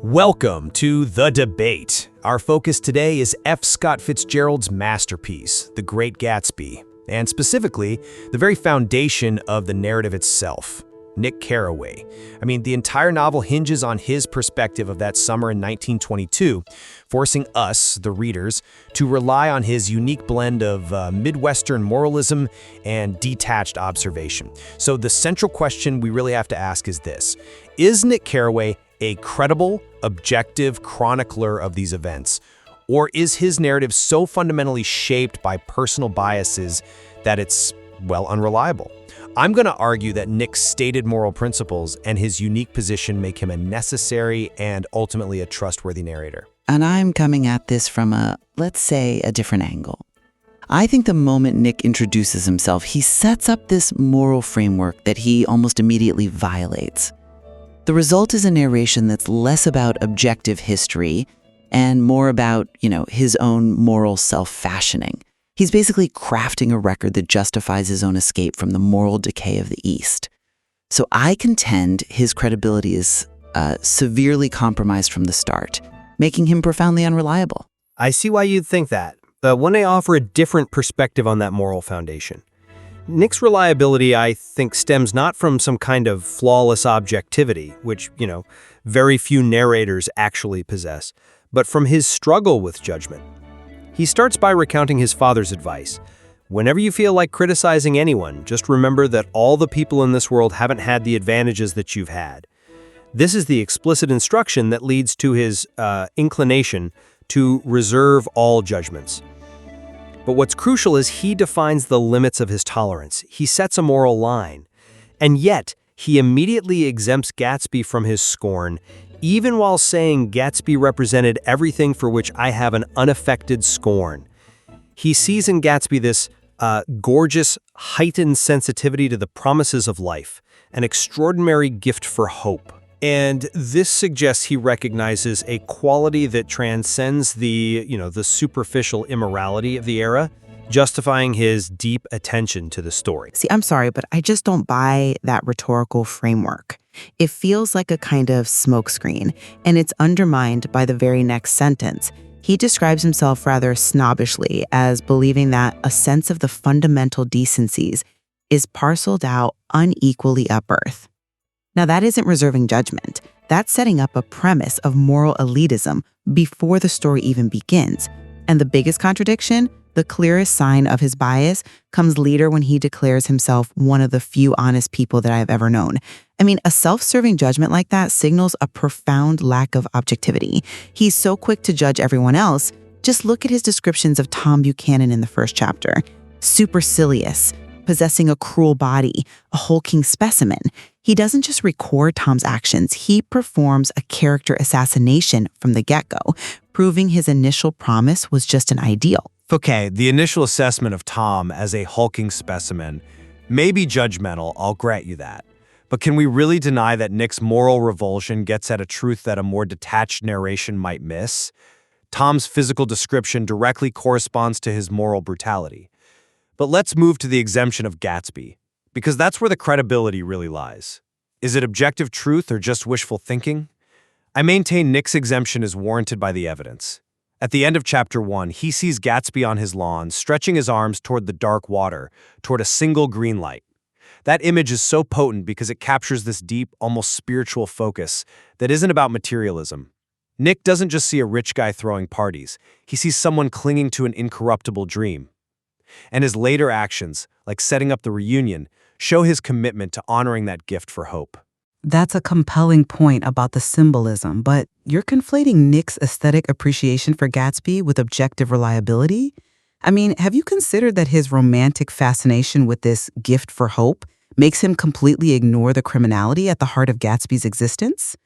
Welcome to The Debate. Our focus today is F. Scott Fitzgerald's masterpiece, The Great Gatsby, and specifically, the very foundation of the narrative itself, Nick Carraway. The entire novel hinges on his perspective of that summer in 1922, forcing us, the readers, to rely on his unique blend of Midwestern moralism and detached observation. So the central question we really have to ask is this: is Nick Carraway a credible, objective chronicler of these events? Or is his narrative so fundamentally shaped by personal biases that it's, unreliable? I'm going to argue that Nick's stated moral principles and his unique position make him a necessary and ultimately a trustworthy narrator. And I'm coming at this from let's say, a different angle. I think the moment Nick introduces himself, he sets up this moral framework that he almost immediately violates. The result is a narration that's less about objective history and more about, his own moral self-fashioning. He's basically crafting a record that justifies his own escape from the moral decay of the East. So I contend his credibility is severely compromised from the start, making him profoundly unreliable. I see why you'd think that. When they offer a different perspective on that moral foundation. Nick's reliability, I think, stems not from some kind of flawless objectivity, which, very few narrators actually possess, but from his struggle with judgment. He starts by recounting his father's advice. Whenever you feel like criticizing anyone, just remember that all the people in this world haven't had the advantages that you've had. This is the explicit instruction that leads to his inclination to reserve all judgments. But what's crucial is he defines the limits of his tolerance. He sets a moral line. And yet, he immediately exempts Gatsby from his scorn, even while saying Gatsby represented everything for which I have an unaffected scorn. He sees in Gatsby this gorgeous, heightened sensitivity to the promises of life, an extraordinary gift for hope. And this suggests he recognizes a quality that transcends the superficial immorality of the era, justifying his deep attention to the story. See, I'm sorry, but I just don't buy that rhetorical framework. It feels like a kind of smokescreen, and it's undermined by the very next sentence. He describes himself rather snobbishly as believing that a sense of the fundamental decencies is parceled out unequally up earth. Now, that isn't reserving judgment. That's setting up a premise of moral elitism before the story even begins. And the biggest contradiction, the clearest sign of his bias, comes later when he declares himself one of the few honest people that I've ever known. A self-serving judgment like that signals a profound lack of objectivity. He's so quick to judge everyone else. Just look at his descriptions of Tom Buchanan in the first chapter. Supercilious, possessing a cruel body, a hulking specimen. He doesn't just record Tom's actions, he performs a character assassination from the get-go, proving his initial promise was just an ideal. Okay, the initial assessment of Tom as a hulking specimen may be judgmental, I'll grant you that. But can we really deny that Nick's moral revulsion gets at a truth that a more detached narration might miss? Tom's physical description directly corresponds to his moral brutality. But let's move to the exemption of Gatsby, because that's where the credibility really lies. Is it objective truth or just wishful thinking? I maintain Nick's exemption is warranted by the evidence. At the end of chapter 1, he sees Gatsby on his lawn, stretching his arms toward the dark water, toward a single green light. That image is so potent because it captures this deep, almost spiritual focus that isn't about materialism. Nick doesn't just see a rich guy throwing parties. He sees someone clinging to an incorruptible dream. And his later actions, like setting up the reunion, show his commitment to honoring that gift for hope. That's a compelling point about the symbolism, but you're conflating Nick's aesthetic appreciation for Gatsby with objective reliability? Have you considered that his romantic fascination with this gift for hope makes him completely ignore the criminality at the heart of Gatsby's existence?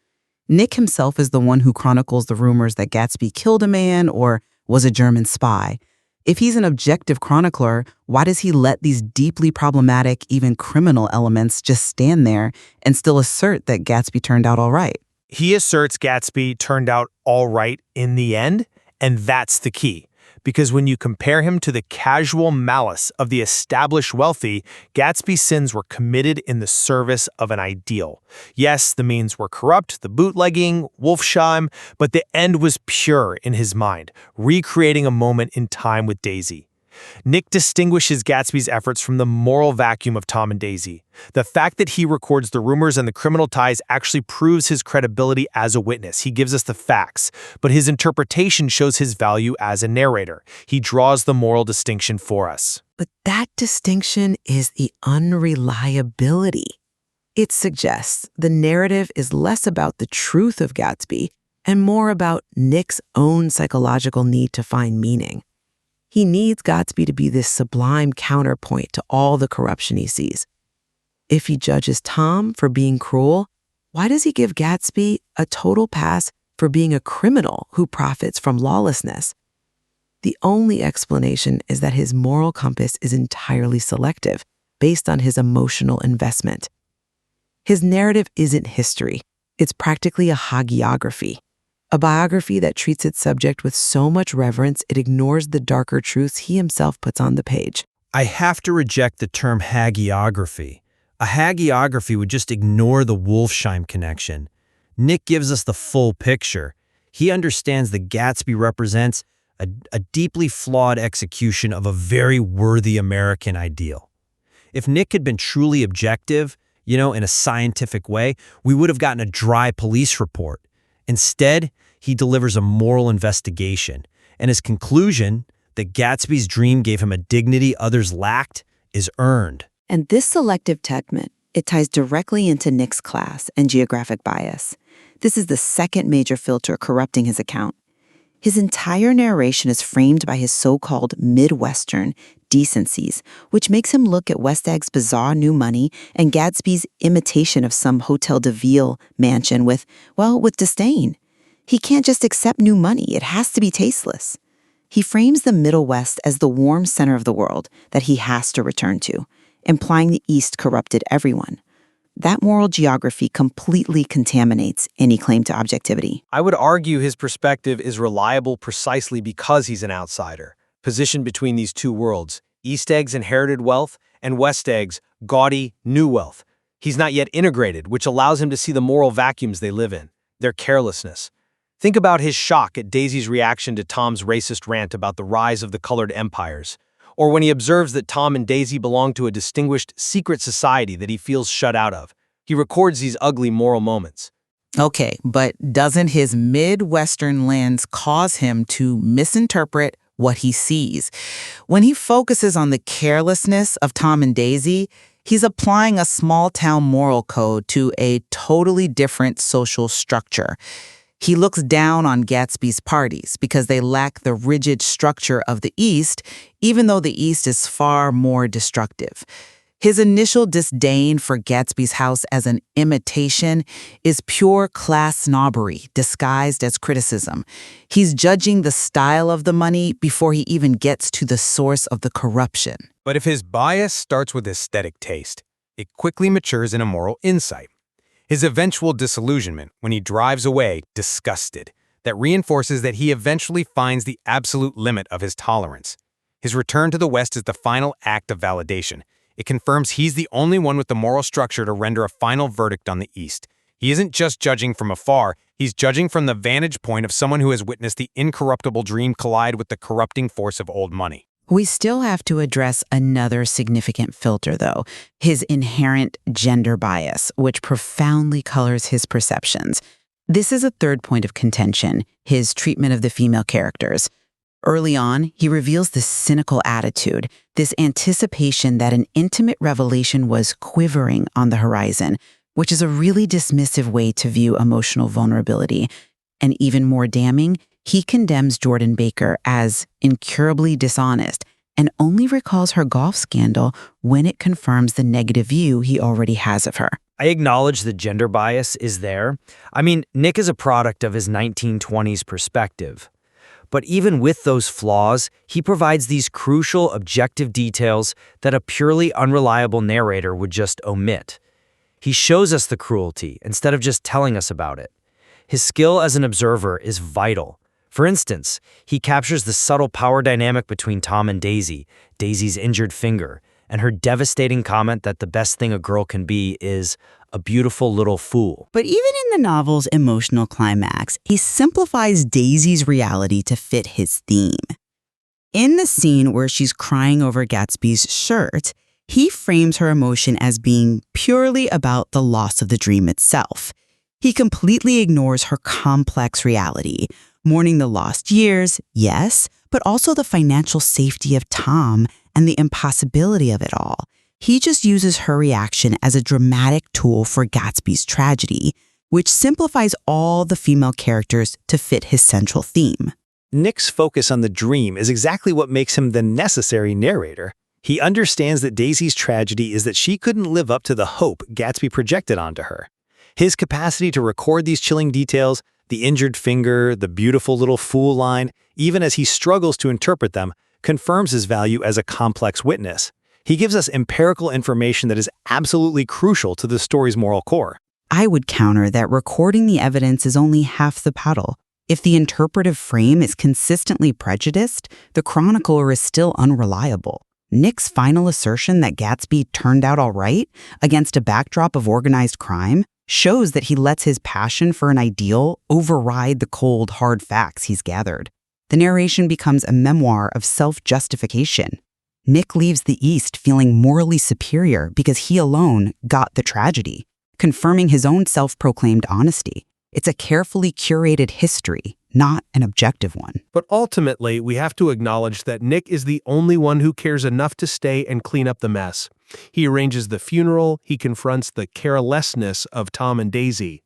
Nick himself is the one who chronicles the rumors that Gatsby killed a man or was a German spy. If he's an objective chronicler, why does he let these deeply problematic, even criminal elements just stand there and still assert that Gatsby turned out all right? He asserts Gatsby turned out all right in the end, and that's the key. because when you compare him to the casual malice of the established wealthy, Gatsby's sins were committed in the service of an ideal. Yes, the means were corrupt, the bootlegging, Wolfsheim, but the end was pure in his mind, recreating a moment in time with Daisy. Nick distinguishes Gatsby's efforts from the moral vacuum of Tom and Daisy. The fact that he records the rumors and the criminal ties actually proves his credibility as a witness. He gives us the facts, but his interpretation shows his value as a narrator. He draws the moral distinction for us. But that distinction is the unreliability. It suggests the narrative is less about the truth of Gatsby and more about Nick's own psychological need to find meaning. He needs Gatsby to be this sublime counterpoint to all the corruption he sees. If he judges Tom for being cruel, why does he give Gatsby a total pass for being a criminal who profits from lawlessness? The only explanation is that his moral compass is entirely selective, based on his emotional investment. His narrative isn't history. It's practically a hagiography. A biography that treats its subject with so much reverence it ignores the darker truths he himself puts on the page. I have to reject the term hagiography. A hagiography would just ignore the Wolfsheim connection. Nick gives us the full picture. He understands that Gatsby represents a deeply flawed execution of a very worthy American ideal. If Nick had been truly objective, in a scientific way, we would have gotten a dry police report. Instead, he delivers a moral investigation, and his conclusion that Gatsby's dream gave him a dignity others lacked is earned. And this selective treatment, it ties directly into Nick's class and geographic bias. This is the second major filter corrupting his account. His entire narration is framed by his so-called Midwestern decencies, which makes him look at Westag's bizarre new money and Gatsby's imitation of some Hotel de Ville mansion with disdain. He can't just accept new money. It has to be tasteless. He frames the Middle West as the warm center of the world that he has to return to, implying the East corrupted everyone. That moral geography completely contaminates any claim to objectivity. I would argue his perspective is reliable precisely because he's an outsider, positioned between these two worlds, East Egg's inherited wealth and West Egg's gaudy new wealth. He's not yet integrated, which allows him to see the moral vacuums they live in, their carelessness. Think about his shock at Daisy's reaction to Tom's racist rant about the rise of the colored empires, or when he observes that Tom and Daisy belong to a distinguished secret society that he feels shut out of. He records these ugly moral moments. Okay, but doesn't his Midwestern lens cause him to misinterpret what he sees? When he focuses on the carelessness of Tom and Daisy, he's applying a small-town moral code to a totally different social structure. He looks down on Gatsby's parties because they lack the rigid structure of the East, even though the East is far more destructive. His initial disdain for Gatsby's house as an imitation is pure class snobbery disguised as criticism. He's judging the style of the money before he even gets to the source of the corruption. But if his bias starts with aesthetic taste, it quickly matures in a moral insight. His eventual disillusionment when he drives away disgusted, that reinforces that he eventually finds the absolute limit of his tolerance. His return to the West is the final act of validation. It confirms he's the only one with the moral structure to render a final verdict on the East. He isn't just judging from afar, he's judging from the vantage point of someone who has witnessed the incorruptible dream collide with the corrupting force of old money. We still have to address another significant filter, though, his inherent gender bias, which profoundly colors his perceptions. This is a third point of contention, his treatment of the female characters. Early on, he reveals this cynical attitude, this anticipation that an intimate revelation was quivering on the horizon, which is a really dismissive way to view emotional vulnerability. And even more damning, he condemns Jordan Baker as incurably dishonest and only recalls her golf scandal when it confirms the negative view he already has of her. I acknowledge the gender bias is there. Nick is a product of his 1920s perspective. But even with those flaws, he provides these crucial objective details that a purely unreliable narrator would just omit. He shows us the cruelty instead of just telling us about it. His skill as an observer is vital. For instance, he captures the subtle power dynamic between Tom and Daisy, Daisy's injured finger, and her devastating comment that the best thing a girl can be is a beautiful little fool. But even in the novel's emotional climax, he simplifies Daisy's reality to fit his theme. In the scene where she's crying over Gatsby's shirt, he frames her emotion as being purely about the loss of the dream itself. He completely ignores her complex reality, mourning the lost years, yes, but also the financial safety of Tom and the impossibility of it all. He just uses her reaction as a dramatic tool for Gatsby's tragedy, which simplifies all the female characters to fit his central theme. Nick's focus on the dream is exactly what makes him the necessary narrator. He understands that Daisy's tragedy is that she couldn't live up to the hope Gatsby projected onto her. His capacity to record these chilling details, the injured finger, the beautiful little fool line, even as he struggles to interpret them, confirms his value as a complex witness. He gives us empirical information that is absolutely crucial to the story's moral core. I would counter that recording the evidence is only half the battle. If the interpretive frame is consistently prejudiced, the chronicler is still unreliable. Nick's final assertion that Gatsby turned out all right against a backdrop of organized crime shows that he lets his passion for an ideal override the cold, hard facts he's gathered. The narration becomes a memoir of self-justification. Nick leaves the East feeling morally superior because he alone got the tragedy, confirming his own self-proclaimed honesty. It's a carefully curated history, not an objective one. But ultimately, we have to acknowledge that Nick is the only one who cares enough to stay and clean up the mess. He arranges the funeral, he confronts the carelessness of Tom and Daisy.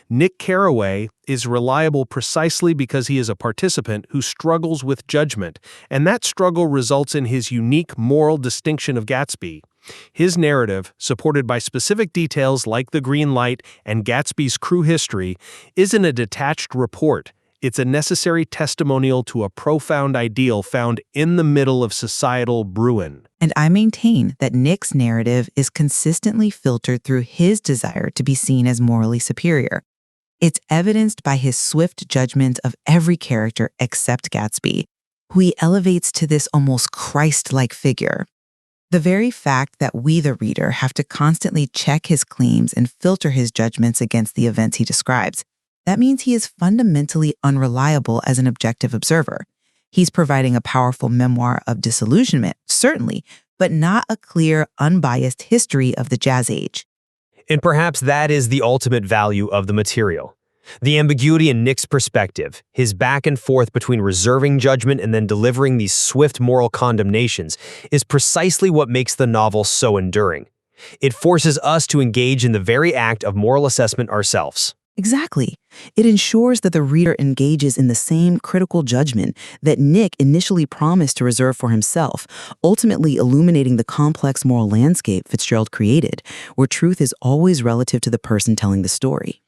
Nick Carraway is reliable precisely because he is a participant who struggles with judgment, and that struggle results in his unique moral distinction of Gatsby. His narrative, supported by specific details like the green light and Gatsby's crew history, isn't a detached report. It's a necessary testimonial to a profound ideal found in the middle of societal ruin. And I maintain that Nick's narrative is consistently filtered through his desire to be seen as morally superior. It's evidenced by his swift judgment of every character except Gatsby, who he elevates to this almost Christ-like figure. The very fact that we, the reader, have to constantly check his claims and filter his judgments against the events he describes, that means he is fundamentally unreliable as an objective observer. He's providing a powerful memoir of disillusionment, certainly, but not a clear, unbiased history of the Jazz Age. And perhaps that is the ultimate value of the material. The ambiguity in Nick's perspective, his back and forth between reserving judgment and then delivering these swift moral condemnations, is precisely what makes the novel so enduring. It forces us to engage in the very act of moral assessment ourselves. Exactly. It ensures that the reader engages in the same critical judgment that Nick initially promised to reserve for himself, ultimately illuminating the complex moral landscape Fitzgerald created, where truth is always relative to the person telling the story.